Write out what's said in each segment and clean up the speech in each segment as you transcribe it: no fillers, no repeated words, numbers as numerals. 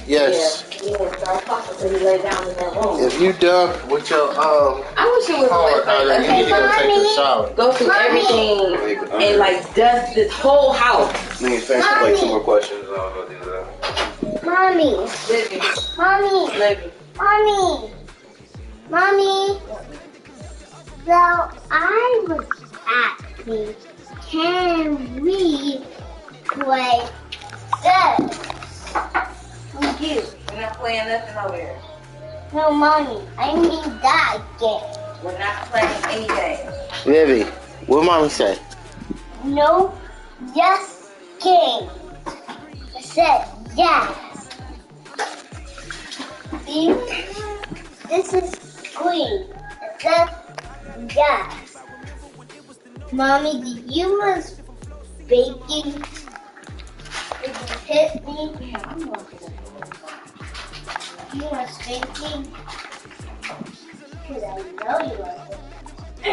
Yes. Yeah, so I talked to you lay down in that room. If you done with your I wish it was you need to go take a shower. Go through everything and like dust this whole house. Let me finish like 2 more questions and I'll go do that. Mommy. Livy. Mommy. Livy. Mommy. Mommy. So I was asking, can we play this? With you. We're not playing nothing over here. No, Mommy. I need that game. We're not playing any game. Livy, what mommy say? No, yes game. I said yes. See? This is green. It says yes. Mommy, did you was baking? Did you hit me? Yeah, I'm walking. You was baking? Because I know you was. I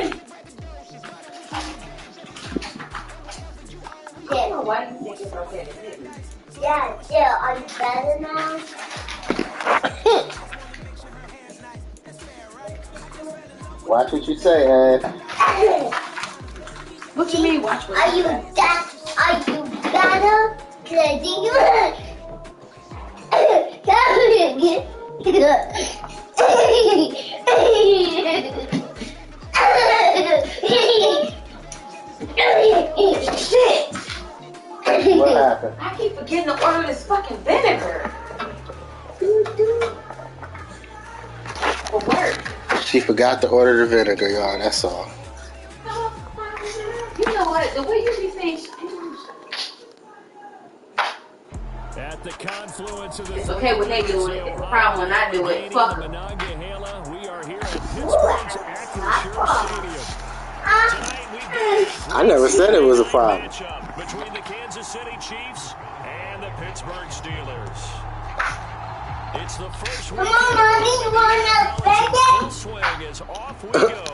don't know why you think it's okay to hit me. Yeah, Jill, are you better now? Watch what you say, Ed. What you mean, watch what Are you better? Because I think you Shit! What happened? I keep forgetting to order this fucking vinegar. For work. She forgot to order the vinegar, y'all. That's all. You know what? The way you be saying At the confluence of the it's okay when they do it. It's a problem when I do it. Fuck them. We are here at Pittsburgh's Acrisure Stadium. I never said it was a problem. Between the Kansas City Chiefs and the Pittsburgh Steelers. It's the first week. Come on, Mommy, you want to beg it? Swing is off we go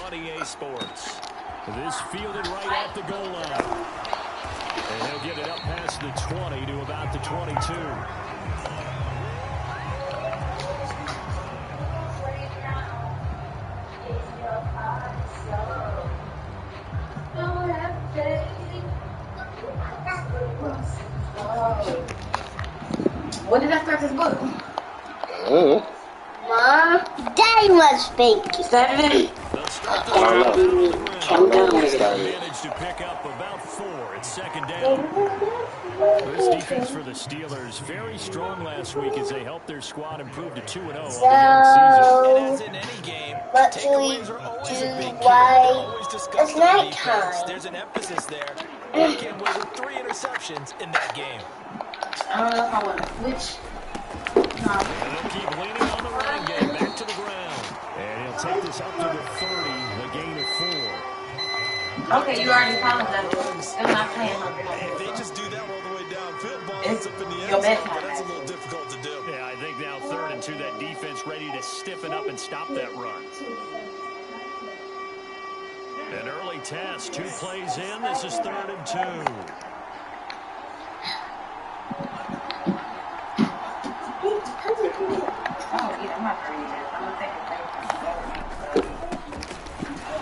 on EA Sports. This fielded right at the goal line. And he'll get it up past the 20 to about the 22. When did I start this book? Mom, Daddy was baking. Saturday? I'm done with it. Managed to pick up about 4 at second down. This defense for the Steelers very strong last week as they helped their squad improve to 2-0 on the young season. So, As in any game, what do we takeaways are always do a big key. while Always discuss it's the night defense. time? There's an emphasis there. They came away with 3 interceptions in that game. I don't know if I want to switch. And they'll keep leaning on the running game back to the ground. And he'll take this up to the 30, the gain of 4. Okay, you already apologized. I'm not playing no If they just do that all the way downfield, ball It's ends up in the your end zone, bedtime. but that's a little difficult to do. Yeah, I think now 3rd and 2, that defense ready to stiffen up and stop that run. An early test, 2 plays in. This is 3rd and 2.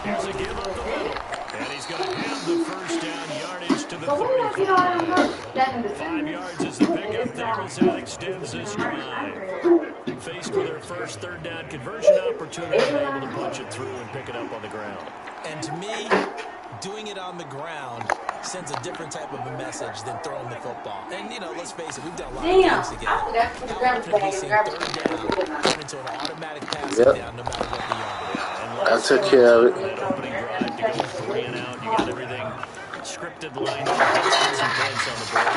Here's a give up the middle. And he's going to have the first down yardage to the 35. 5 yards is the pickup there as that extends this drive. Faced with their first 3rd down conversion opportunity, able to punch it through and pick it up on the ground. And to me, doing it on the ground sends a different type of a message than throwing the football. And, you know, let's face it, we've done a lot of games together. Confidently seeing 3rd down turn into an automatic passing down no matter what the yard. I took care of it. That opening drive to go 3 and out. You got everything scripted lined up. Let's some points on the board.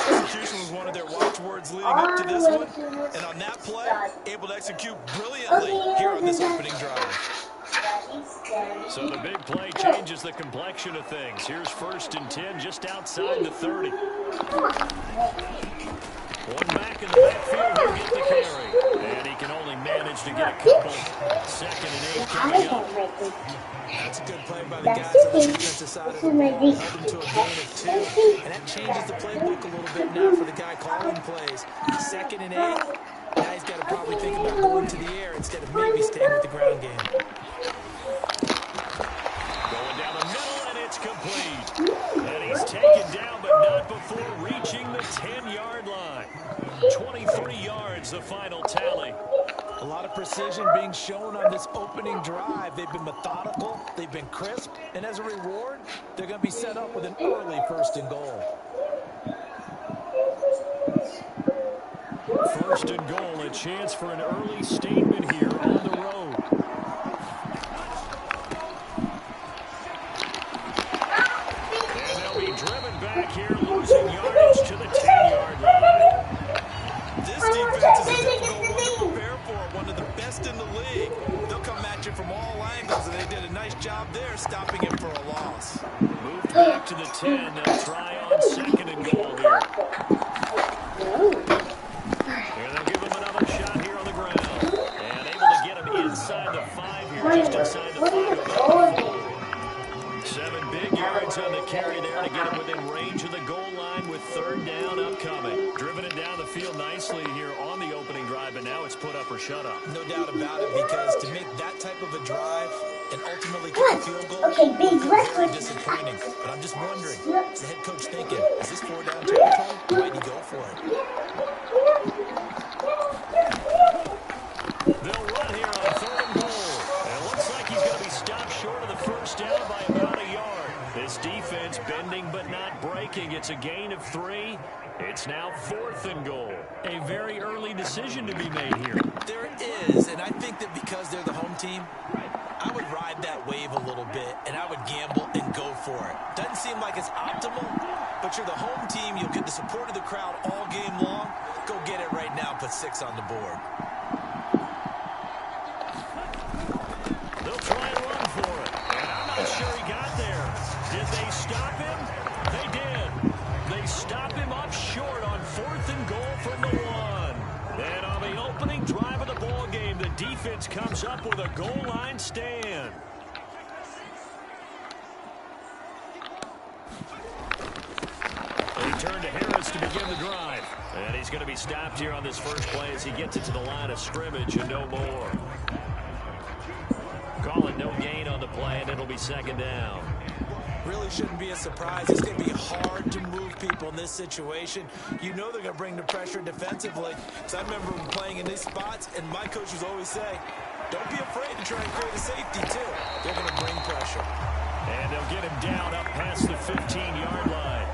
Execution was one of their watchwords leading up to this one. And on that play, able to execute brilliantly here on this opening drive. So the big play changes the complexion of things. Here's 1st and 10 just outside the 30. One back in the backfield, he'll get the carry. And he can only manage to get a couple. 2nd and 8 coming up. That's a good play by the guys on the defensive side of the ball. Held him to a gain of 2. And that changes the playbook a little bit now for the guy calling plays. 2nd and 8. Now he's got to probably think about going to the air instead of maybe staying with the ground game. Going down the middle, and it's complete. And he's taken down, but not before reaching the 10-yard line. 23 yards, the final tally. A lot of precision being shown on this opening drive. They've been methodical, they've been crisp, and as a reward, they're going to be set up with an early 1st and goal. 1st and goal, a chance for an early statement here on the road. And they'll be driven back here, losing yardage to the 10-yard line. This defense is a difficult one to prepare for, one of the best in the league. They'll come at you from all angles, and they did a nice job there stopping him for a loss. Moved back to the 10. They'll try on 2nd and goal here. And they'll give him another shot here on the ground. And able to get him inside the 5 here, just inside the 5. 7 big yards on the carry there to get him within range of the goal line with 3rd down upcoming. Driven it down the field nicely here on the opening drive, and now it's put up or shut up. No doubt about it, because to make that type of a drive and ultimately get a field goal Okay, very disappointing. But I'm just wondering, is the head coach thinking, is this 4-down territory? Might he go for it? They'll run here on 3rd and goal. And it looks like he's going to be stopped short of the 1st down by about a yard. This defense bending but not breaking. It's a gain of 3. It's now 4th and goal. A very early decision to be made here. There is, and I think that because they're the home team, I would ride that wave a little bit, and I would gamble and go for it. Doesn't seem like it's optimal, but you're the home team. You'll get the support of the crowd all game long. Go get it right now. Put 6 on the board. They'll try and run for it. And I'm not sure he got there. Did they stop him? They did. They stop him up short on 4th and goal from the 1. Then on the opening drive of the ball game, the defense comes up with a goal line stand. They turn to Harris to begin the drive. And he's going to be stopped here on this first play as he gets it to the line of scrimmage and no more. Call it no gain on the play, and it'll be 2nd down. Really shouldn't be a surprise. It's going to be hard to move people in this situation. You know they're going to bring the pressure defensively. So I remember playing in these spots, and my coaches always say, don't be afraid to try and create a safety, too. They're going to bring pressure. And they'll get him down up past the 15-yard line.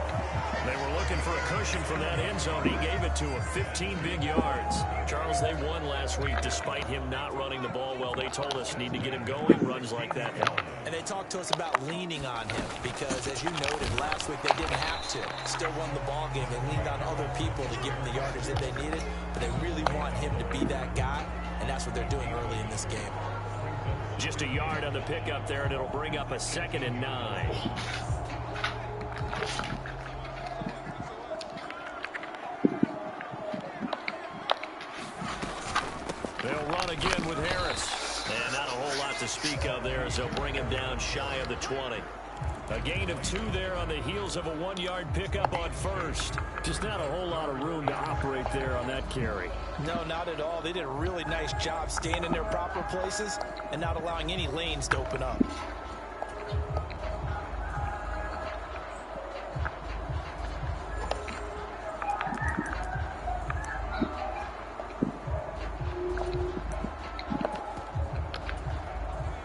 They were looking for a cushion from that end zone. He gave it to him, 15 big yards. Charles, they won last week despite him not running the ball well. They told us need to get him going. Runs like that help. And they talked to us about leaning on him because, as you noted, last week they didn't have to. Still won the ball game. They leaned on other people to give him the yardage that they needed. But they really want him to be that guy, and that's what they're doing early in this game. Just a yard on the pickup there, and it'll bring up a 2nd and 9. They'll run again with Harris. And not a whole lot to speak of there as they'll bring him down shy of the 20. A gain of 2 there on the heels of a 1-yard pickup on 1st. Just not a whole lot of room to operate there on that carry. No, not at all. They did a really nice job staying in their proper places and not allowing any lanes to open up.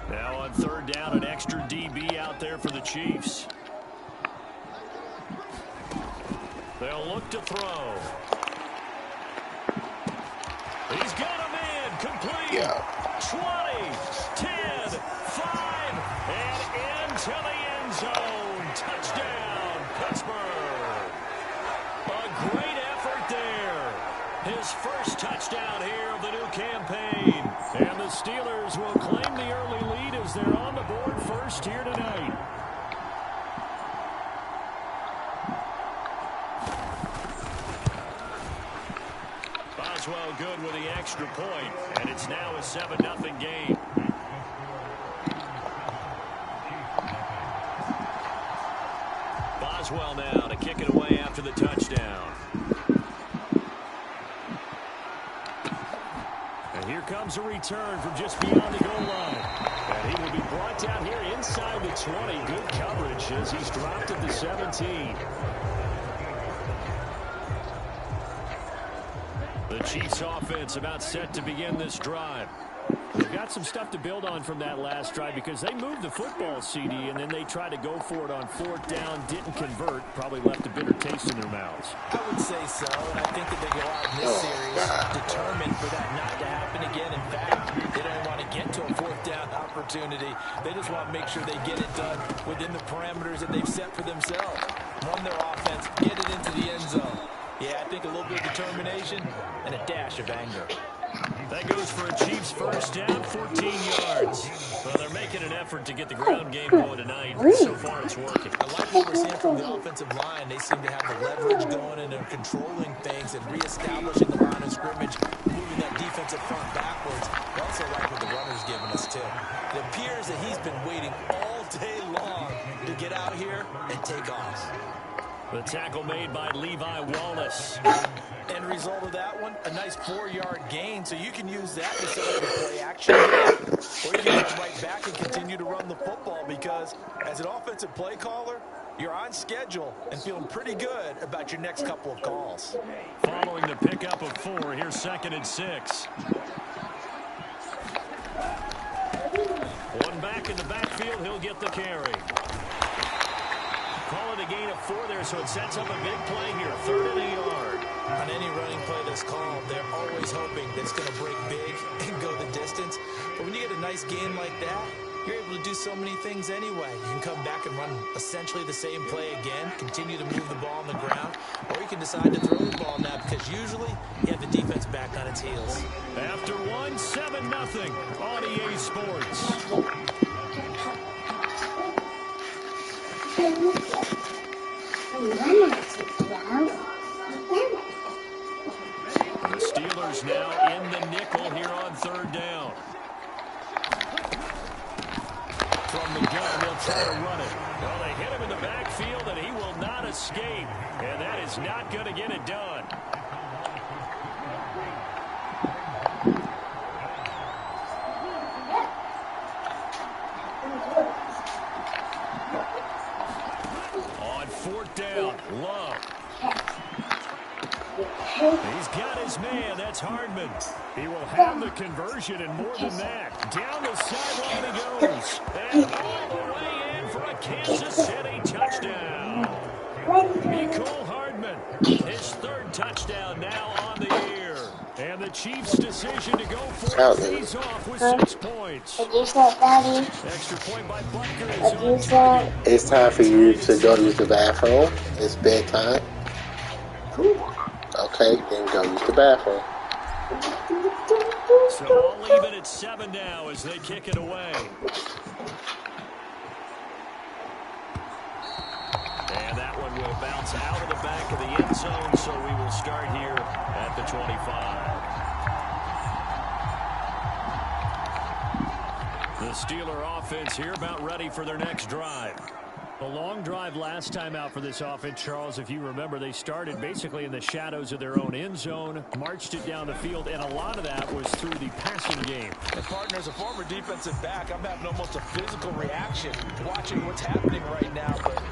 Now on 3rd down, an extra DB out there for the Chiefs. They'll look to throw. He's got him in. Complete. Yeah. 20, 10, 5, and into the end zone. Touchdown, Pittsburgh. A great effort there. His first touchdown here of the new campaign. And the Steelers will claim the early lead as they're on the board first here tonight. Boswell good with the extra point, and it's now a 7-0 game. Boswell now to kick it away after the touchdown. And here comes a return from just beyond the goal line. And he will be brought down here inside the 20. Good coverage as he's dropped at the 17. The Chiefs offense about set to begin this drive. They've got some stuff to build on from that last drive because they moved the football, CD, and then they tried to go for it on 4th down, didn't convert, probably left a bitter taste in their mouths. I would say so, and I think that they go out in this series determined for that not to happen again. In fact, they don't want to get to a 4th down opportunity. They just want to make sure they get it done within the parameters that they've set for themselves. Run their offense, get it into the end zone. Yeah, I think a little bit of determination and a dash of anger. That goes for a Chiefs first down, 14 yards. Well, they're making an effort to get the ground game going tonight. So far, it's working. I like what we're seeing from the offensive line. They seem to have the leverage going, and they're controlling things and reestablishing the line of scrimmage, moving that defensive front backwards. I also like what the runner's giving us, too. It appears that he's been waiting all day long to get out here and take off. The tackle made by Levi Wallace. End result of that one, a nice 4-yard gain. So you can use that to set up a play action game, or you can come right back and continue to run the football because as an offensive play caller, you're on schedule and feeling pretty good about your next couple of calls. Following the pickup of 4, here's 2nd and 6. One back in the backfield, he'll get the carry. Call it a gain of 4 there, so it sets up a big play here. 3rd and a yard. On any running play that's called, they're always hoping that it's going to break big and go the distance. But when you get a nice gain like that, you're able to do so many things anyway. You can come back and run essentially the same play again, continue to move the ball on the ground, or you can decide to throw the ball now because usually you have the defense back on its heels. After 1, 7-0 on EA Sports. The Steelers now in the nickel here on 3rd down. From the gun, they'll try to run it. Well, they hit him in the backfield, and he will not escape. And that is not going to get it done. On 4th down, Love. He's got his man. That's Hardman. He will have the conversion and more than that. Down the sideline he goes. And all the way in for a Kansas City touchdown. Mecole Hardman, his 3rd touchdown now on the year. And the Chiefs' decision to go for it pays off with 6 points. Extra point by Butker. It's time for you to go use the bathroom. It's bedtime. Okay, then go use the bathroom. So I'll leave it at 7 now as they kick it away. And that one will bounce out of the back of the end zone, so we will start here at the 25. The Steeler offense here about ready for their next drive. A long drive last time out for this offense, Charles. If you remember, they started basically in the shadows of their own end zone, marched it down the field, and a lot of that was through the passing game. And partner, as a former defensive back, I'm having almost a physical reaction watching what's happening right now. But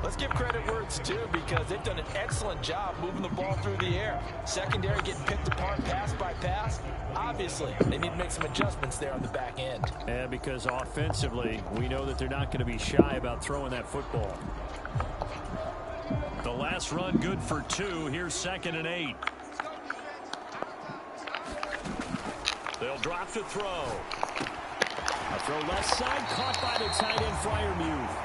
let's give credit where it's due because they've done an excellent job moving the ball through the air. Secondary getting picked apart pass by pass. Obviously, they need to make some adjustments there on the back end. And because offensively, we know that they're not going to be shy about throwing that football. The last run good for 2. Here's 2nd and 8. They'll drop to throw. A throw left side, caught by the tight end Freiermuth.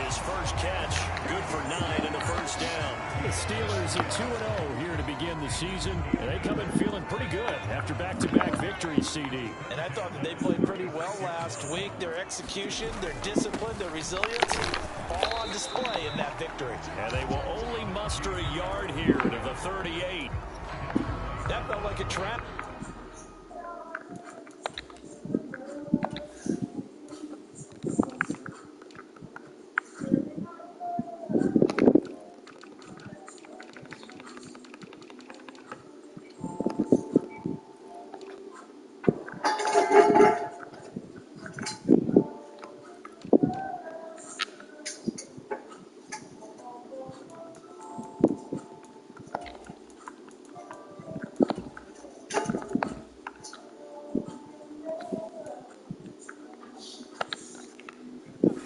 His first catch, good for 9 and a first down. The Steelers at 2-0 here to begin the season. And they come in feeling pretty good after back-to-back victories, CD. And I thought that they played pretty well last week. Their execution, their discipline, their resilience, all on display in that victory. And they will only muster a yard here to the 38. That felt like a trap.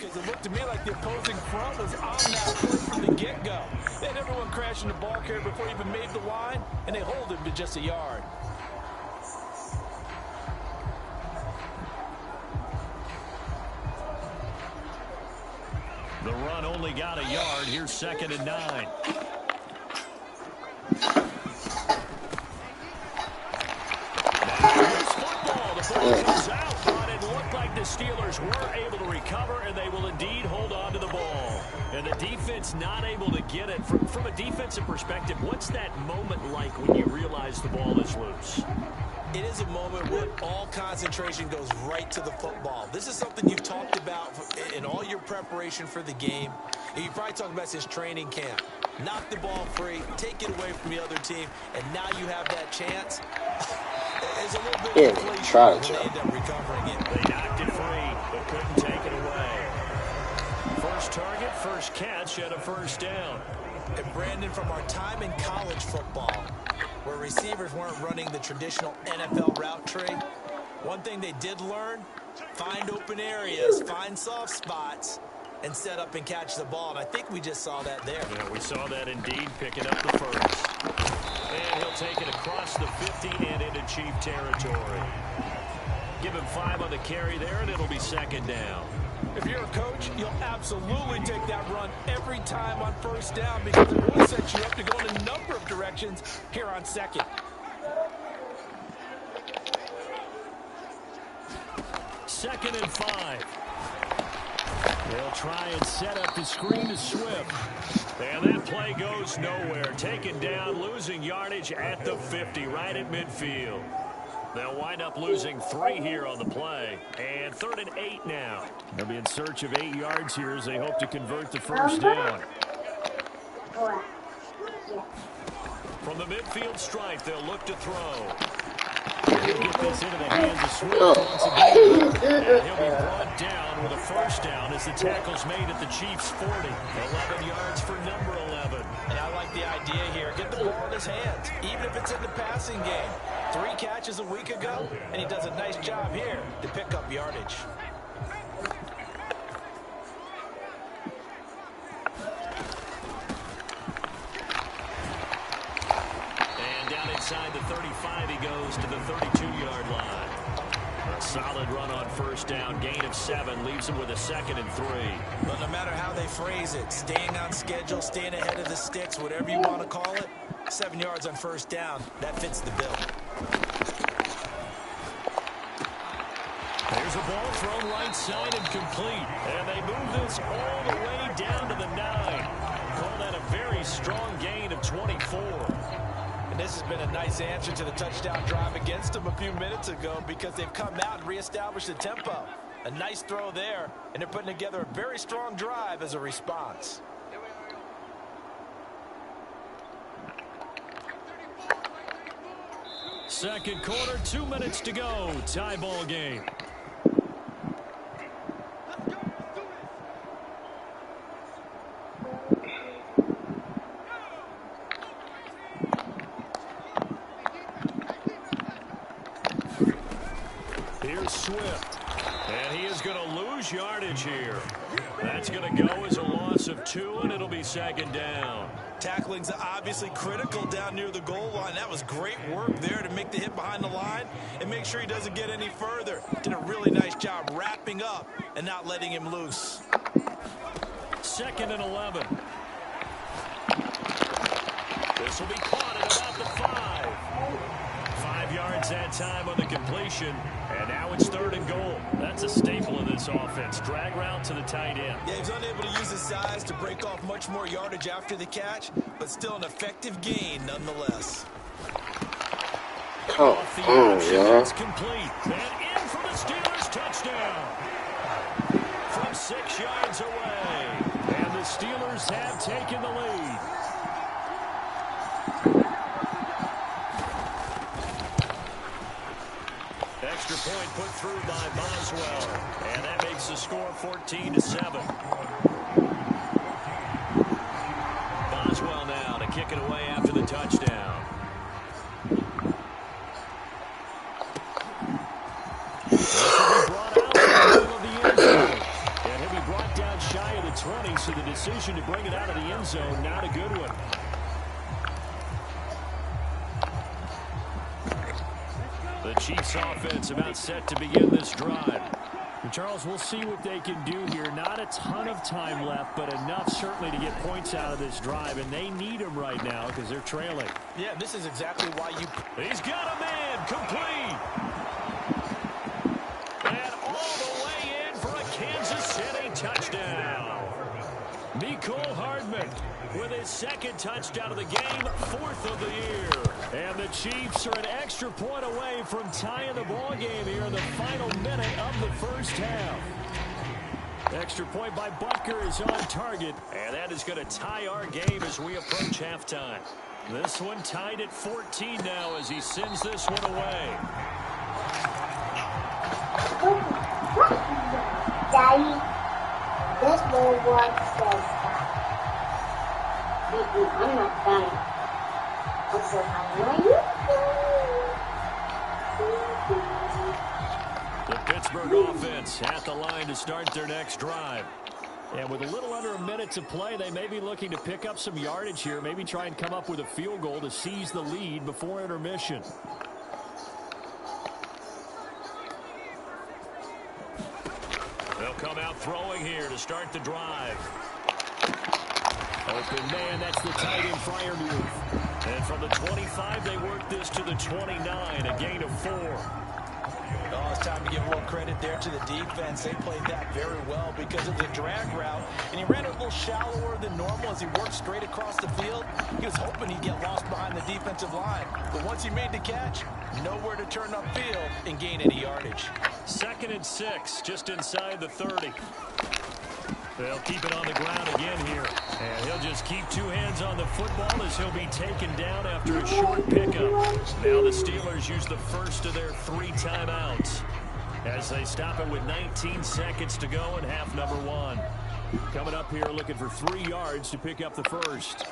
Because it looked to me like the opposing front was on that play from the get-go. They had everyone crashing the ball carrier before he even made the line, and they hold him to just a yard. The run only got a yard. Here's 2nd and 9. The Steelers were able to recover, and they will indeed hold on to the ball. And the defense not able to get it. From a defensive perspective, what's that moment like when you realize the ball is loose? It is a moment when all concentration goes right to the football. This is something you've talked about in all your preparation for the game. And you probably talked about since training camp. Knock the ball free, take it away from the other team, and now you have that chance. There's a little bit of inflation when they end up recovering it. They knocked it free, but couldn't take it away. First target, first catch, and a first down. And Brandon, from our time in college football, where receivers weren't running the traditional NFL route tree, one thing they did learn, find open areas, find soft spots, and set up and catch the ball. And I think we just saw that there. Yeah, we saw that indeed, picking up the first. And he'll take it across the 50 and into Chief territory. Give him 5 on the carry there, and it'll be 2nd down. If you're a coach, you'll absolutely take that run every time on first down because it will set you up to go in a number of directions here on 2nd. 2nd and 5. They'll try and set up the screen to Swift. And that play goes nowhere. Taken down, losing yardage at the 50, right at midfield. They'll wind up losing 3 here on the play. And 3rd and 8 now. They'll be in search of 8 yards here as they hope to convert the first down. From the midfield stripe, they'll look to throw. He'll get this into the hands of Swift once again. And he'll be brought down with a first down as the tackle's made at the Chiefs' 40. 11 yards for number 11. And I like the idea here. Get the ball in his hands, even if it's in the passing game. 3 catches a week ago, and he does a nice job here to pick up yardage. Inside the 35, he goes to the 32-yard line. A solid run on first down, gain of 7, leaves him with a 2nd and 3. But no matter how they phrase it, staying on schedule, staying ahead of the sticks, whatever you want to call it, 7 yards on first down, that fits the bill. There's a ball thrown right side and complete. And they move this all the way down to the 9. Call that a very strong gain of 24. And this has been a nice answer to the touchdown drive against them a few minutes ago because they've come out and reestablished the tempo. A nice throw there, and they're putting together a very strong drive as a response. Second quarter, 2 minutes to go. Tie ball game. Here's Swift. And he is going to lose yardage here. That's going to go as a loss of 2, and it'll be 2nd down. Tackling's obviously critical down near the goal line. That was great work there to make the hit behind the line and make sure he doesn't get any further. Did a really nice job wrapping up and not letting him loose. 2nd and 11. This will be caught at about the 5. 5 yards that time on the completion. And now it's 3rd and goal. That's a staple of this offense. Drag route to the tight end. Yeah, he's unable to use his size to break off much more yardage after the catch, but still an effective gain nonetheless. Come Off the on, edge, y'all. it's complete. And in for the Steelers touchdown. From 6 yards away. And the Steelers have taken the lead. Extra point put through by Boswell. And that makes the score 14-7. Boswell now to kick it away after the touchdown. This will be brought out in the middle of the end zone. And he'll be brought down shy of the 20, so the decision to bring it out of the end zone, not a good one. The Chiefs offense about set to begin this drive. And Charles, we'll see what they can do here. Not a ton of time left, but enough certainly to get points out of this drive. And they need them right now because they're trailing. Yeah, this is exactly why you... He's got a man complete. And all the way in for a Kansas City touchdown. Mecole Hardman with his second touchdown of the game, 4th of the year. And the Chiefs are an extra point away from tying the ball game here in the final minute of the first half. Extra point by Butker is on target, and that is going to tie our game as we approach halftime. This one tied at 14 now as he sends this one away. Daddy, this little one says that. I'm not done. I said, how are you? The Pittsburgh offense at the line to start their next drive. And with a little under a minute to play, they may be looking to pick up some yardage here, maybe try and come up with a field goal to seize the lead before intermission. They'll come out throwing here to start the drive. Open man, that's the tight end Freiermuth. And from the 25, they work this to the 29, a gain of 4. Oh, it's time to give a little credit there to the defense. They played that very well because of the drag route. And he ran it a little shallower than normal as he worked straight across the field. He was hoping he'd get lost behind the defensive line. But once he made the catch, nowhere to turn upfield and gain any yardage. 2nd and 6, just inside the 30. They'll keep it on the ground again here. And he'll just keep 2 hands on the football as he'll be taken down after a short pickup. Now the Steelers use the first of their 3 timeouts as they stop it with 19 seconds to go in half number 1. Coming up here looking for 3 yards to pick up the first.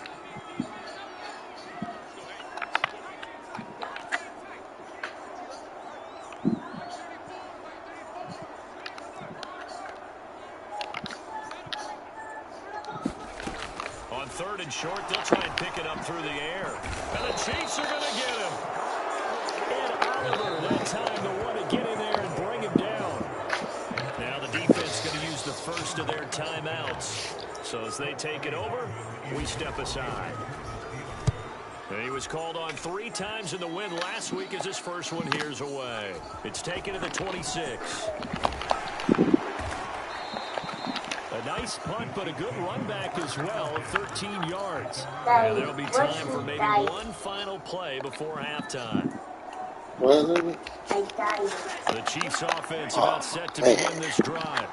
On 3rd and short, they'll try and pick it up through the air. And the Chiefs are going to get him. And Oliver, that time the one to get in there and bring him down. Now the defense going to use the first of their timeouts. So as they take it over, we step aside. And he was called on 3 times in the win last week as his first one here's away. It's taken to the 26. A nice punt, but a good run back as well of 13 yards. And there'll be time for maybe one final play before halftime. The Chiefs offense about set to begin this drive.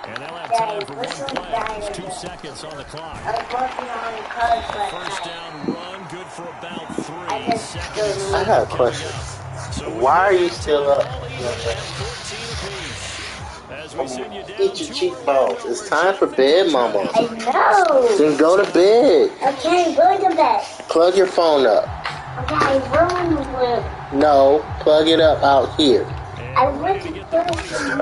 And they'll have time for one play. It's 2 seconds on the clock. First down run, good for about 3 seconds. I got a question. Why are you still up? As we send you down, Eat your cheekbones. It's time for bed, mama. I know. Then go to bed. Okay, go to bed. Plug your phone up. Okay, I will. No, plug it up out here. I want to do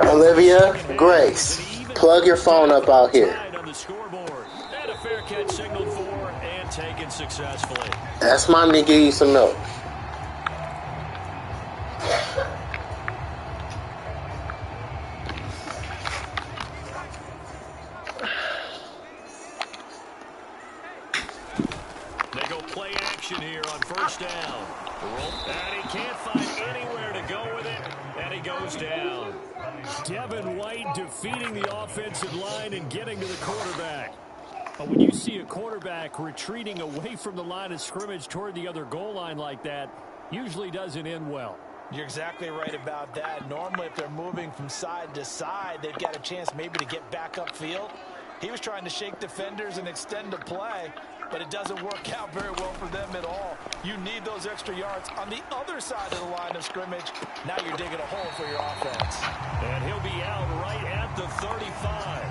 Olivia, Grace, plug your phone up out here. on the scoreboard. And a fair catch signaled for and taken successfully. Ask mommy to give you some milk. They go play action here on first down. And he can't find anywhere to go with it, and he goes down. Devin White defeating the offensive line and getting to the quarterback. But when you see a quarterback retreating away from the line of scrimmage toward the other goal line like that, usually doesn't end well. You're exactly right about that. Normally, if they're moving from side to side, they've got a chance maybe to get back upfield. He was trying to shake defenders and extend the play, but it doesn't work out very well for them at all. You need those extra yards on the other side of the line of scrimmage. Now you're digging a hole for your offense. And he'll be out right at the 35.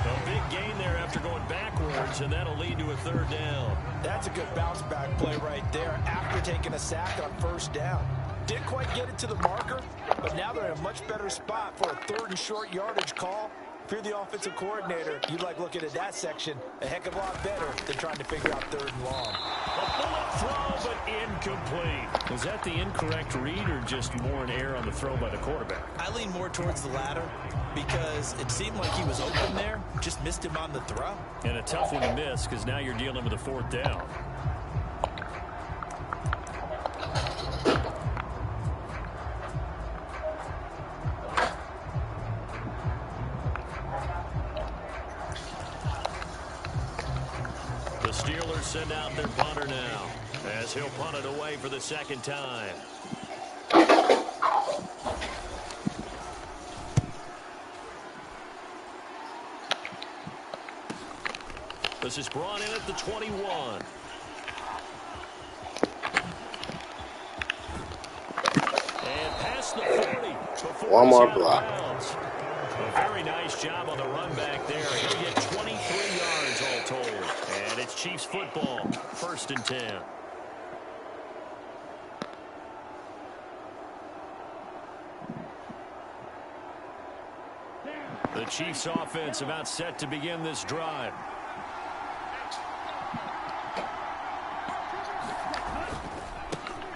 A big gain there after going backwards, and that'll lead to a third down. That's a good bounce back play right there after taking a sack on first down. Didn't quite get it to the marker, but now they're in a much better spot for a third and short yardage call. If you're the offensive coordinator, you'd like looking at that section a heck of a lot better than trying to figure out third and long. A bullet throw, but incomplete. Was that the incorrect read or just more an error on the throw by the quarterback? I lean more towards the latter because it seemed like he was open there, just missed him on the throw. And a tough one to miss because now you're dealing with a fourth down. The Steelers send out their punter now as he'll punt it away for the second time. This is brought in at the 21. And past the 40. One more block. A very nice job on the run back there. He'll get 23 yards all told. And it's Chiefs football, 1st and 10. The Chiefs offense about set to begin this drive.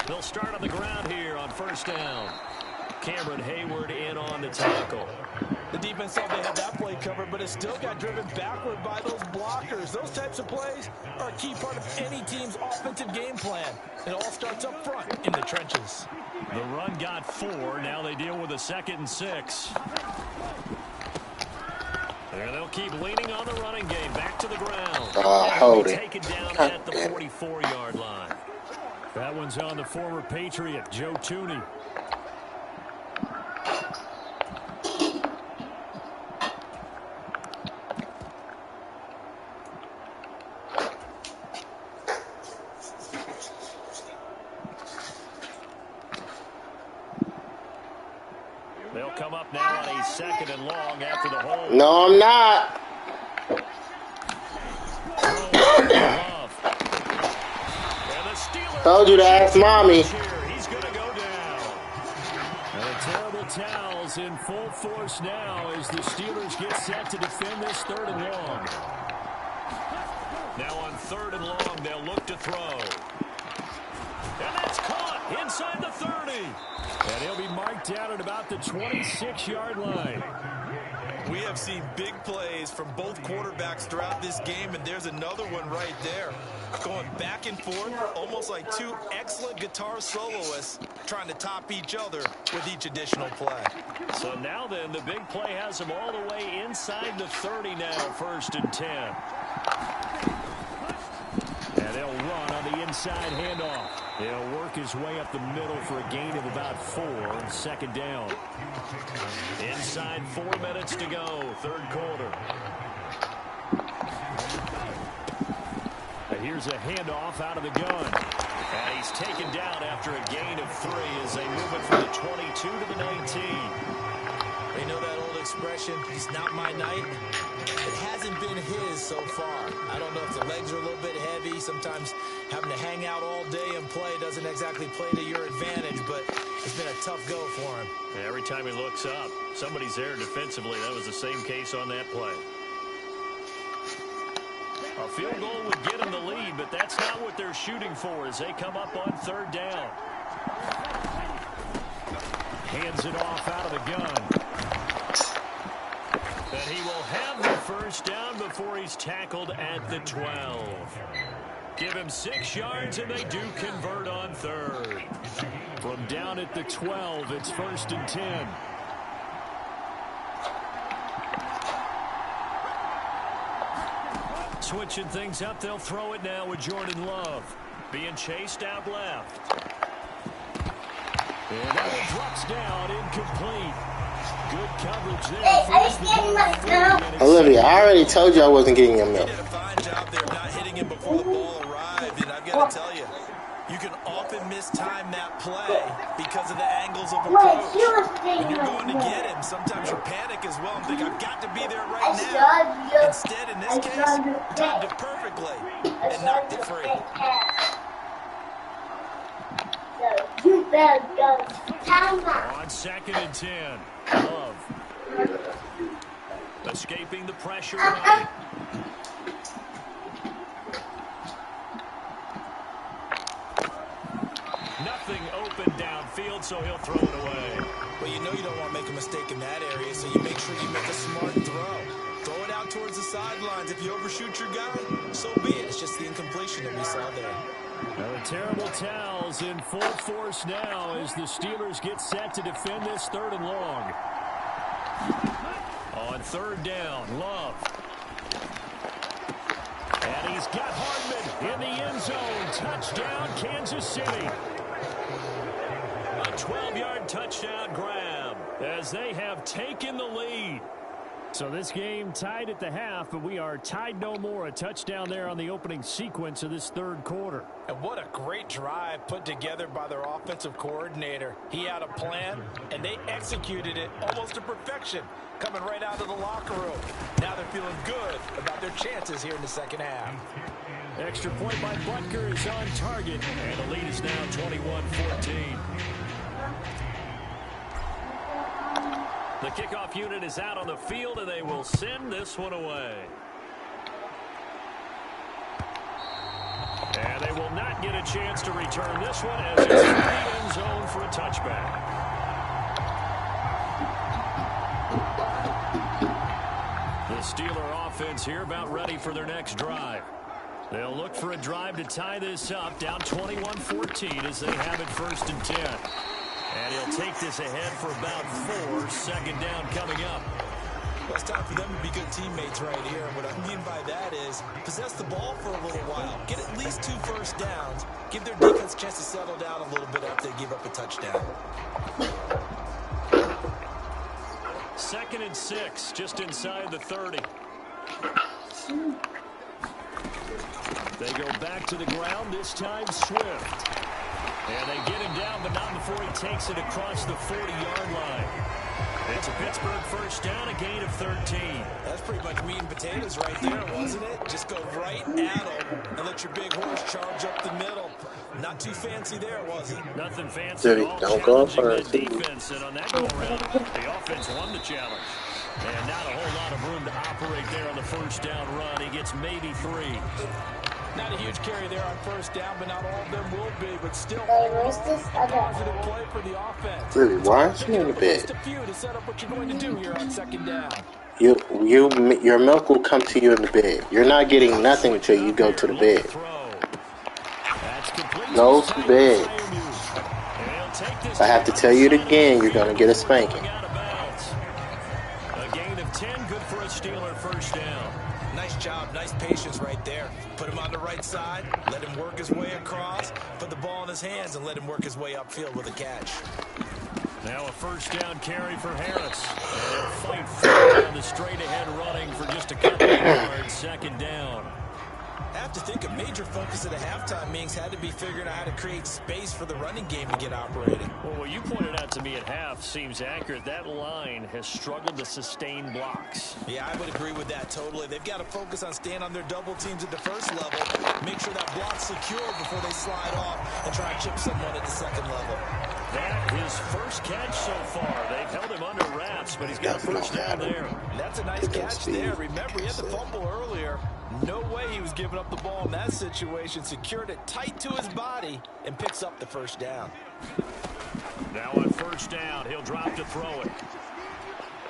They'll start on the ground here on first down. Cameron Hayward in on the tackle. The defense thought they had that play covered, but it still got driven backward by those blockers. Those types of plays are a key part of any team's offensive game plan. It all starts up front in the trenches. The run got 4. Now they deal with a 2nd and 6. And they'll keep leaning on the running game. Back to the ground. Hold it. Taken down at the 44-yard line. That one's on the former Patriot, Joe Thuney. They'll come up now on a 2nd and long after the hold. No, I'm not. Told you to ask mommy. He's going to go down. And the terrible towels in full force now as the Steelers get set to defend this 3rd and long. Now on 3rd and long, they'll look to throw. And that's caught inside the 30. And he'll be marked down at about the 26-yard line. We have seen big plays from both quarterbacks throughout this game, and there's another one right there. Going back and forth, almost like two excellent guitar soloists trying to top each other with each additional play. So now then, the big play has him all the way inside the 30 now, 1st and 10. And they'll run on the inside handoff. He'll work his way up the middle for a gain of about 4, 2nd down. Inside 4 minutes to go, 3rd quarter. And here's a handoff out of the gun. And he's taken down after a gain of 3 as they move it from the 22 to the 19. They know that old expression, it's not my night. It hasn't been his so far. I don't know if the legs are a little bit heavy. Sometimes having to hang out all day and play doesn't exactly play to your advantage, but it's been a tough go for him. Every time he looks up, somebody's there defensively. That was the same case on that play. A field goal would get them the lead, but that's not what they're shooting for as they come up on 3rd down. Hands it off out of the gun. And he will have the 1st down before he's tackled at the 12. Give him 6 yards, and they do convert on 3rd. From down at the 12, it's 1st and 10. Switching things up, they'll throw it now with Jordan Love. Being chased out left. And that one drops down, incomplete. Good coverage there. Hey, are you getting my milk? Olivia, I already told you I wasn't getting your He milk. did a fine job there of not hitting him before the ball arrived, and I've got to tell you, you can often mistime that play because of the angles of Wait, approach. she was When getting you're my going to milk. get him, sometimes you panic as well and think, I've got to be there I right saw now. you. Instead, in this case, timed it perfectly and knocked it free. So you better go timeout. On 2nd and 10. Love. Escaping the pressure. Right. Nothing open downfield, so he'll throw it away. Well, you know you don't want to make a mistake in that area, so you make sure you make a smart throw. Throw it out towards the sidelines. If you overshoot your guy, so be it. It's just the incompletion that we saw there. Now the terrible towels in full force now as the Steelers get set to defend this 3rd and long. On 3rd down, Love. And he's got Hardman in the end zone. Touchdown, Kansas City. A 12-yard touchdown grab as they have taken the lead. So this game tied at the half, but we are tied no more. A touchdown there on the opening sequence of this 3rd quarter. And what a great drive put together by their offensive coordinator. He had a plan, and they executed it almost to perfection, coming right out of the locker room. Now they're feeling good about their chances here in the 2nd half. Extra point by Butker is on target, and the lead is now 21-14. The kickoff unit is out on the field, and they will send this one away. And they will not get a chance to return this one as it's in the end zone for a touchback. The Steeler offense here about ready for their next drive. They'll look for a drive to tie this up, down 21-14 as they have it 1st and 10. And he'll take this ahead for about 4. 2nd down coming up. Well, it's time for them to be good teammates right here. What I mean by that is possess the ball for a little while. Get at least 2 first downs. Give their defense a chance to settle down a little bit after they give up a touchdown. 2nd and 6, just inside the 30. They go back to the ground, this time Swift. And they get him down, but not before he takes it across the 40-yard line. It's a Pittsburgh 1st down, a gain of 13. That's pretty much meat and potatoes right there, wasn't it? Just go right at them and let your big horse charge up the middle. Not too fancy there, was it? Nothing fancy at all. Don't go Challenging first. the defense, and on that go-around, the offense won the challenge. And not a whole lot of room to operate there on the 1st down run. He gets maybe 3. Not a huge carry there on 1st down, but not all of them will be. But still, Hey, where's this a other? positive play for the offense. Lily, why aren't you in the Just bed? a few to set up what you're going to do here on 2nd down. Your milk will come to you in the bed. You're not getting nothing until you go to the bed. Go to bed. If I have to tell you it again, you're going to get a spanking. A gain of 10, good for a Steeler 1st down. Nice job, nice patience right there. Put him on the right side, let him work his way across, put the ball in his hands, and let him work his way upfield with a catch. Now a 1st down carry for Harris. And they'll fight forward on the straight-ahead running for just a couple of yards. 2nd down. I have to think a major focus of the halftime meetings had to be figuring out how to create space for the running game to get operating. Well, what you pointed out to me at half seems accurate. That line has struggled to sustain blocks. Yeah, I would agree with that totally. They've got to focus on staying on their double teams at the 1st level, make sure that block's secure before they slide off and try and chip someone at the 2nd level. That his 1st catch so far. They've held him under wraps, but he's got a 1st down there. That's a nice catch there. Remember, he had the fumble earlier. No way he was giving up the ball in that situation. Secured it tight to his body and picks up the 1st down. Now on 1st down, he'll drop to throw it.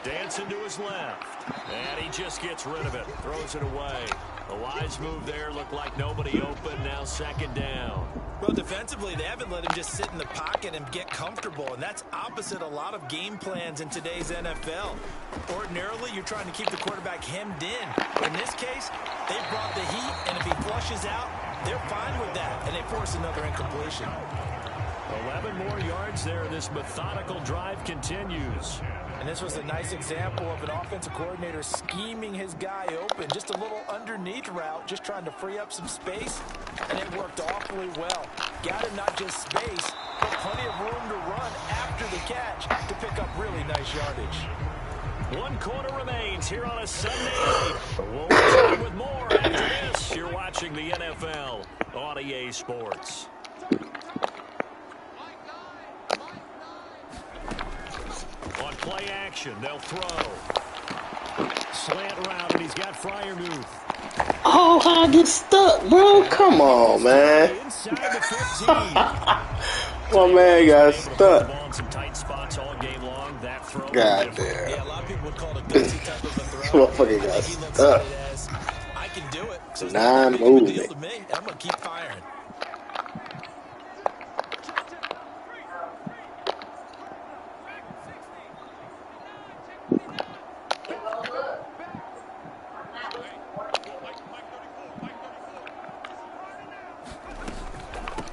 Dancing to his left. And he just gets rid of it. Throws it away. A wise move there. Looked like nobody open. Now 2nd down. Well, defensively, they haven't let him just sit in the pocket and get comfortable, and that's opposite a lot of game plans in today's NFL. Ordinarily, you're trying to keep the quarterback hemmed in. In this case, they brought the heat, and if he flushes out, they're fine with that, and they force another incompletion. 11 more yards there. This methodical drive continues. And this was a nice example of an offensive coordinator scheming his guy open. Just a little underneath route, just trying to free up some space. And it worked awfully well. Got him not just space, but plenty of room to run after the catch to pick up really nice yardage. 1 quarter remains here on a Sunday night. We'll return with more after this. You're watching the NFL on EA Sports. On play action, they'll throw. Slant route, and he's got Freiermuth. Oh, I get stuck, bro. Come on, man. Inside the 15. My man got stuck. Ball in some tight spots all game long. That throw. God damn. Yeah, a lot of people would call it a gutsy type of a throw. Motherfucker got I think he looks stuck. at it as, I can do it. So it's Nah, not big of a moving. deal to me. I'm going to keep firing.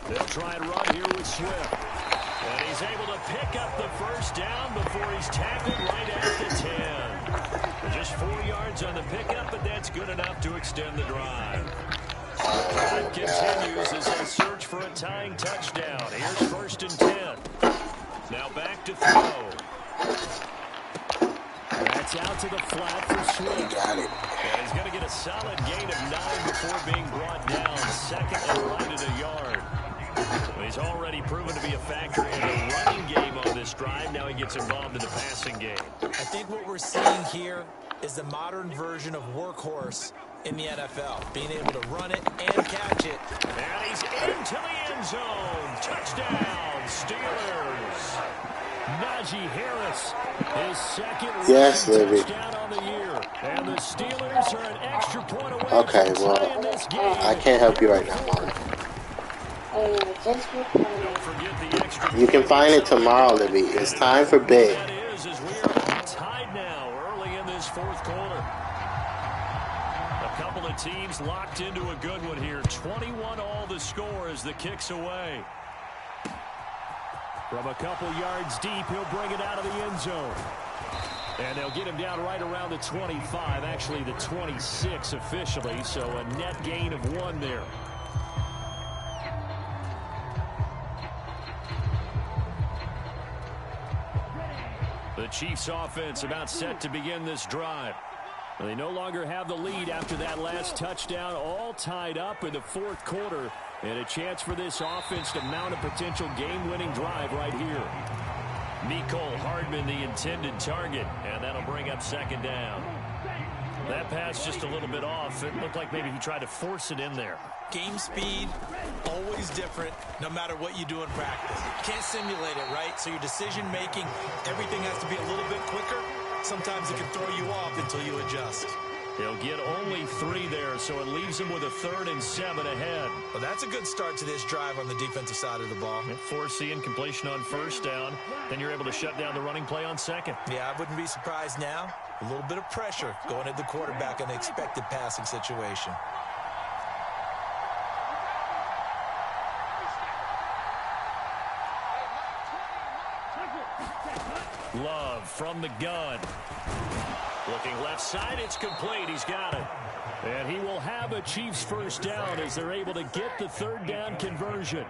They'll try and run here with Swift. And he's able to pick up the first down before he's tackled right at the 10. Just 4 yards on the pickup, but that's good enough to extend the drive. Drive continues as they search for a tying touchdown. Here's 1st and 10. Now back to throw. That's out to the flat for Swift. Got it. And he's going to get a solid gain of 9 before being brought down. 2nd and right at a yard. He's already proven to be a factor in the running game on this drive. Now he gets involved in the passing game. I think what we're seeing here is the modern version of workhorse in the NFL. Being able to run it and catch it. And he's into the end zone. Touchdown, Steelers. Najee Harris, his 2nd Yes, Libby. touchdown on the year. And the Steelers are an extra point away Okay, from well, tying this game. I can't help you right now, Molly. Just Don't forget the extra You can find it tomorrow, Libby. It's time for bed. That is, as we are tied now early in this 4th quarter. A couple of teams locked into a good one here. 21 all the score as the kick's away. From a couple yards deep, he'll bring it out of the end zone. And they'll get him down right around the 25, actually the 26 officially, so a net gain of 1 there. The Chiefs offense about set to begin this drive. They no longer have the lead after that last touchdown, all tied up in the 4th quarter, and a chance for this offense to mount a potential game-winning drive right here. Mecole Hardman, the intended target, and that'll bring up 2nd down. That pass just a little bit off. It looked like maybe he tried to force it in there. Game speed, always different, no matter what you do in practice. Can't simulate it, right? So your decision-making, everything has to be a little bit quicker. Sometimes it can throw you off until you adjust. He'll get only 3 there, so it leaves him with a 3rd and 7 ahead. Well, that's a good start to this drive on the defensive side of the ball. Force the incompletion on 1st down. Then you're able to shut down the running play on 2nd. Yeah, I wouldn't be surprised now. A little bit of pressure going at the quarterback in the expected passing situation. Love from the gun. Looking left side, it's complete. He's got it. And he will have a Chiefs 1st down as they're able to get the 3rd down conversion.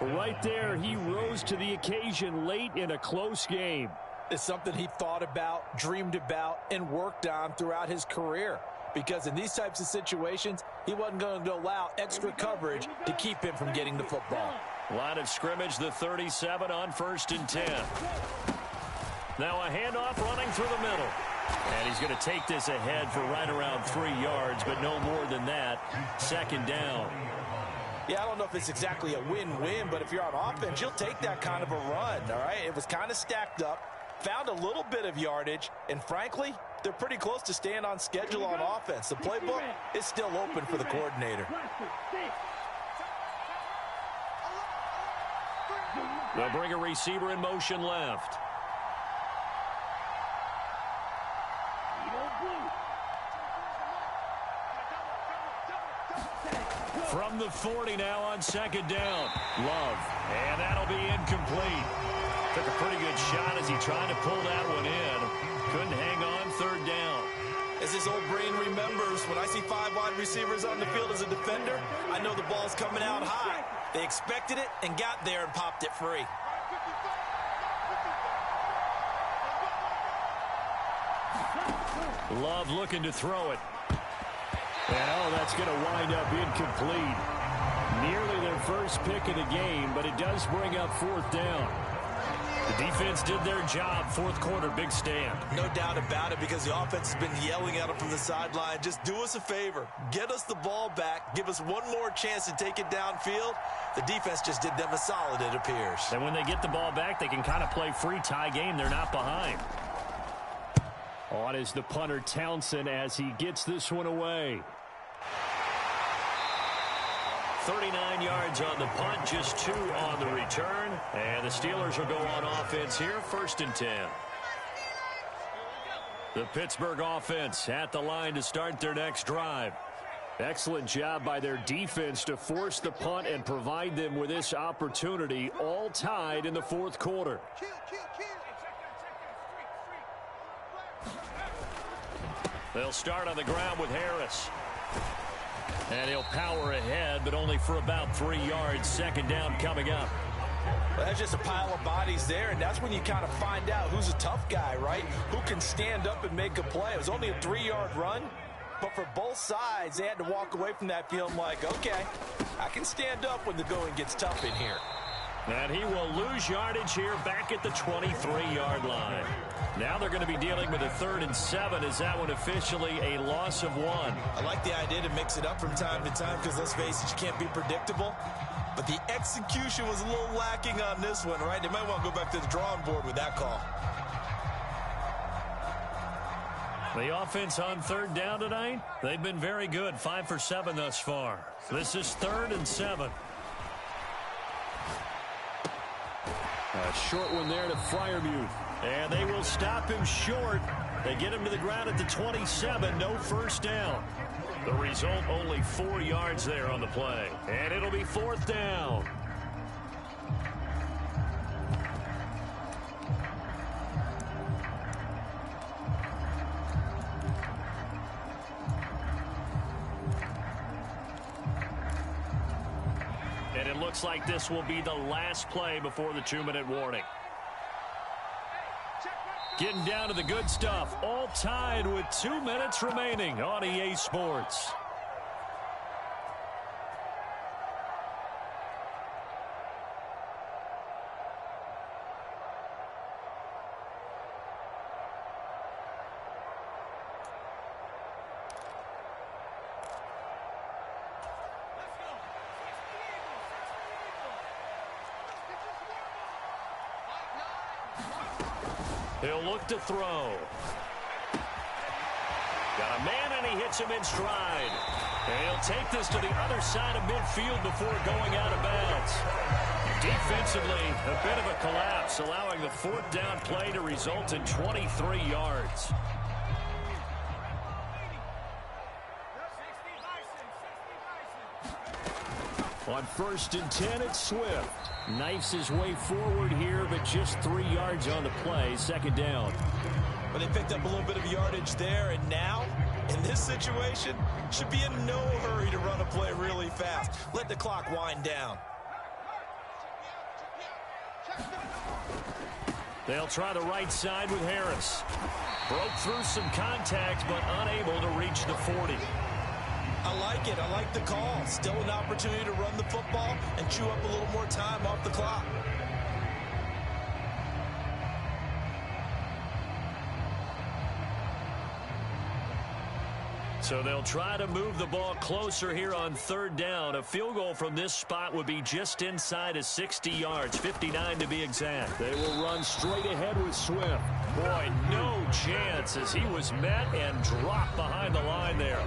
Right there, he rose to the occasion late in a close game. It's something he thought about, dreamed about, and worked on throughout his career. Because in these types of situations, he wasn't going to allow extra coverage to keep him from getting the football. Line of scrimmage, the 37 on 1st and 10. Now a handoff running through the middle. And he's going to take this ahead for right around 3 yards, but no more than that. 2nd down. Yeah, I don't know if it's exactly a win-win, but if you're on offense, you'll take that kind of a run, all right? It was kind of stacked up, found a little bit of yardage, and frankly, they're pretty close to staying on schedule on offense. The playbook is still open for the coordinator. They'll bring a receiver in motion left. From the 40 now on second down. Love. And that'll be incomplete. Took a pretty good shot as he tried to pull that one in. Couldn't hang on third down. As his old brain remembers, when I see 5 wide receivers on the field as a defender, I know the ball's coming out high. They expected it and got there and popped it free. Love looking to throw it. And that's going to wind up incomplete. Nearly their first pick of the game, but it does bring up fourth down. The defense did their job. Fourth quarter, big stand. No doubt about it, because the offense has been yelling at them from the sideline. Just do us a favor. Get us the ball back. Give us one more chance to take it downfield. The defense just did them a solid, it appears. And when they get the ball back, they can kind of play free tie game. They're not behind. On is the punter, Townsend, as he gets this one away. 39 yards on the punt, just 2 on the return. And the Steelers will go on offense here, 1st and 10. The Pittsburgh offense at the line to start their next drive. Excellent job by their defense to force the punt and provide them with this opportunity, all tied in the fourth quarter. They'll start on the ground with Harris. And he'll power ahead, but only for about 3 yards. Second down coming up. Well, that's just a pile of bodies there, and that's when you kind of find out who's a tough guy, right? Who can stand up and make a play. It was only a 3-yard run, but for both sides, they had to walk away from that feeling like, okay, I can stand up when the going gets tough in here. And he will lose yardage here back at the 23-yard line. Now they're going to be dealing with a 3rd and 7. Is that one officially a loss of 1? I like the idea to mix it up from time to time because, let's face it, you can't be predictable. But the execution was a little lacking on this one, right? They might want to go back to the drawing board with that call. The offense on 3rd down tonight, they've been very good. 5 for 7 thus far. This is 3rd and 7. A short one there to Freiermuth. And they will stop him short. They get him to the ground at the 27. No first down. The result, only 4 yards there on the play. And it'll be 4th down. And it looks like this will be the last play before the 2-minute warning. Getting down to the good stuff. All tied with 2 minutes remaining on EA Sports. He'll look to throw. Got a man, and he hits him in stride. And he'll take this to the other side of midfield before going out of bounds. Defensively, a bit of a collapse, allowing the 4th down play to result in 23 yards. On 1st and 10, it's Swift. Knifes his way forward here, but just 3 yards on the play. 2nd down. But they picked up a little bit of yardage there, and now, in this situation, should be in no hurry to run a play really fast. Let the clock wind down. They'll try the right side with Harris. Broke through some contact, but unable to reach the 40. I like it. I like the call. Still an opportunity to run the football and chew up a little more time off the clock. So they'll try to move the ball closer here on 3rd down. A field goal from this spot would be just inside of 60 yards, 59 to be exact. They will run straight ahead with Swift. Boy, no chance as he was met and dropped behind the line there.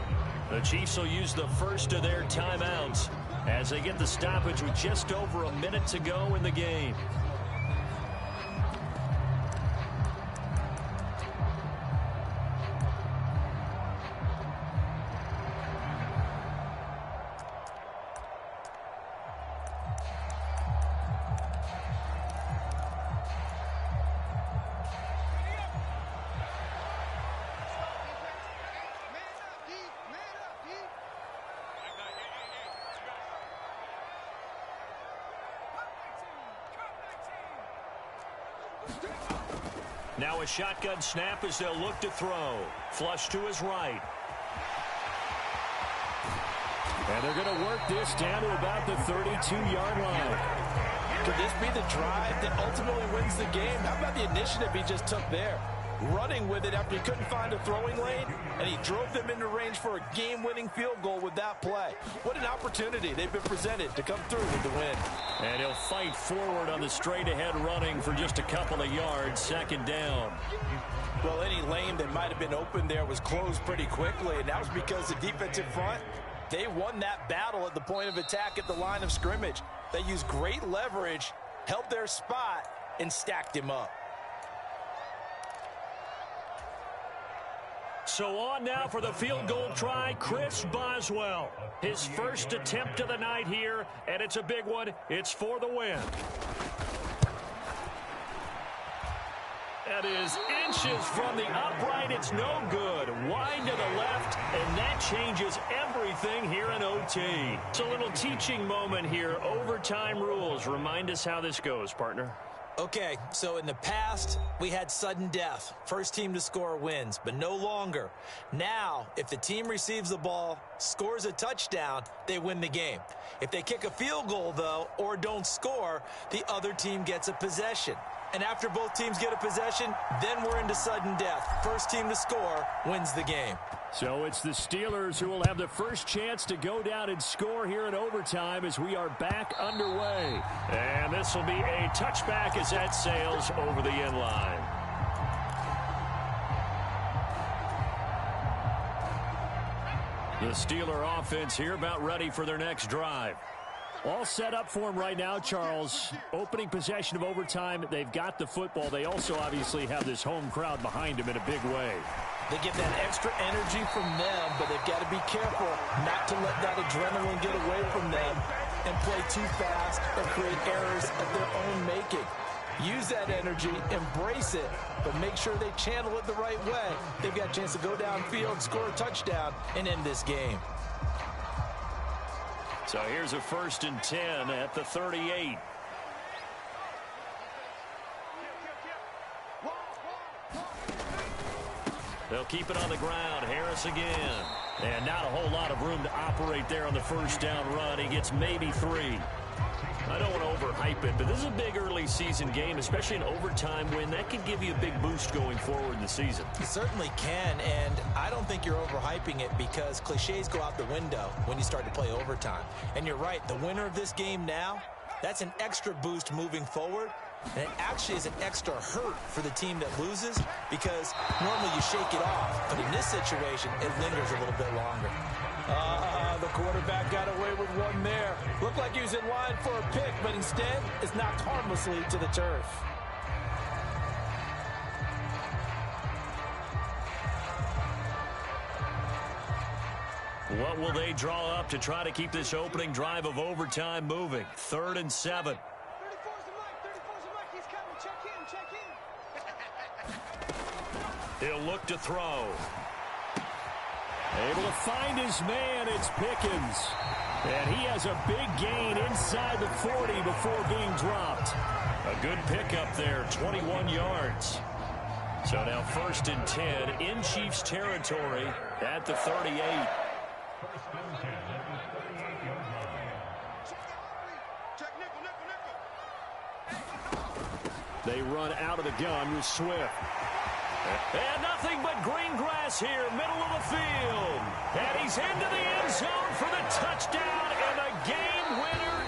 The Chiefs will use the first of their timeouts as they get the stoppage with just over a minute to go in the game. Now a shotgun snap as they'll look to throw. Flush to his right. And they're going to work this down to about the 32-yard line. Could this be the drive that ultimately wins the game? How about the initiative he just took there? Running with it after he couldn't find a throwing lane, and he drove them into range for a game-winning field goal with that play. What an opportunity they've been presented to come through with the win. And he'll fight forward on the straight-ahead running for just a couple of yards, second down. Well, any lane that might have been open there was closed pretty quickly, and that was because the defensive front, they won that battle at the point of attack at the line of scrimmage. They used great leverage, held their spot, and stacked him up. So on now for the field goal try, Chris Boswell. His first attempt of the night here, and it's a big one. It's for the win. That is inches from the upright. It's no good. Wide to the left, and that changes everything here in OT. It's a little teaching moment here. Overtime rules. Remind us how this goes, partner. Okay, so in the past, we had sudden death. First team to score wins, but no longer. Now, if the team receives the ball, scores a touchdown, they win the game. If they kick a field goal, though, or don't score, the other team gets a possession. And after both teams get a possession, then we're into sudden death. First team to score wins the game. So it's the Steelers who will have the first chance to go down and score here in overtime as we are back underway. And this will be a touchback as that sails over the end line. The Steeler offense here about ready for their next drive. All set up for him right now, Charles. Opening possession of overtime. They've got the football. They also obviously have this home crowd behind them in a big way. They get that extra energy from them, but they've got to be careful not to let that adrenaline get away from them and play too fast or create errors of their own making. Use that energy, embrace it, but make sure they channel it the right way. They've got a chance to go downfield, score a touchdown, and end this game. So here's a 1st and 10 at the 38. They'll keep it on the ground. Harris again. And not a whole lot of room to operate there on the first down run. He gets maybe 3. I don't want to overhype it, but this is a big early season game, especially an overtime win. That could give you a big boost going forward in the season. It certainly can, and I don't think you're overhyping it because cliches go out the window when you start to play overtime. And you're right, the winner of this game now, that's an extra boost moving forward. And it actually is an extra hurt for the team that loses because normally you shake it off. But in this situation, it lingers a little bit longer. The quarterback got away with one there. Looked like he was in line for a pick, but instead is knocked harmlessly to the turf. What will they draw up to try to keep this opening drive of overtime moving? 3rd and 7. He'll look to throw. Able to find his man. It's Pickens. And he has a big gain inside the 40 before being dropped. A good pickup there, 21 yards. So now 1st and 10 in Chiefs territory at the 38. They run out of the gun with Swift. And nothing but green grass here, middle of the field. And he's into the end zone for the touchdown and the game winner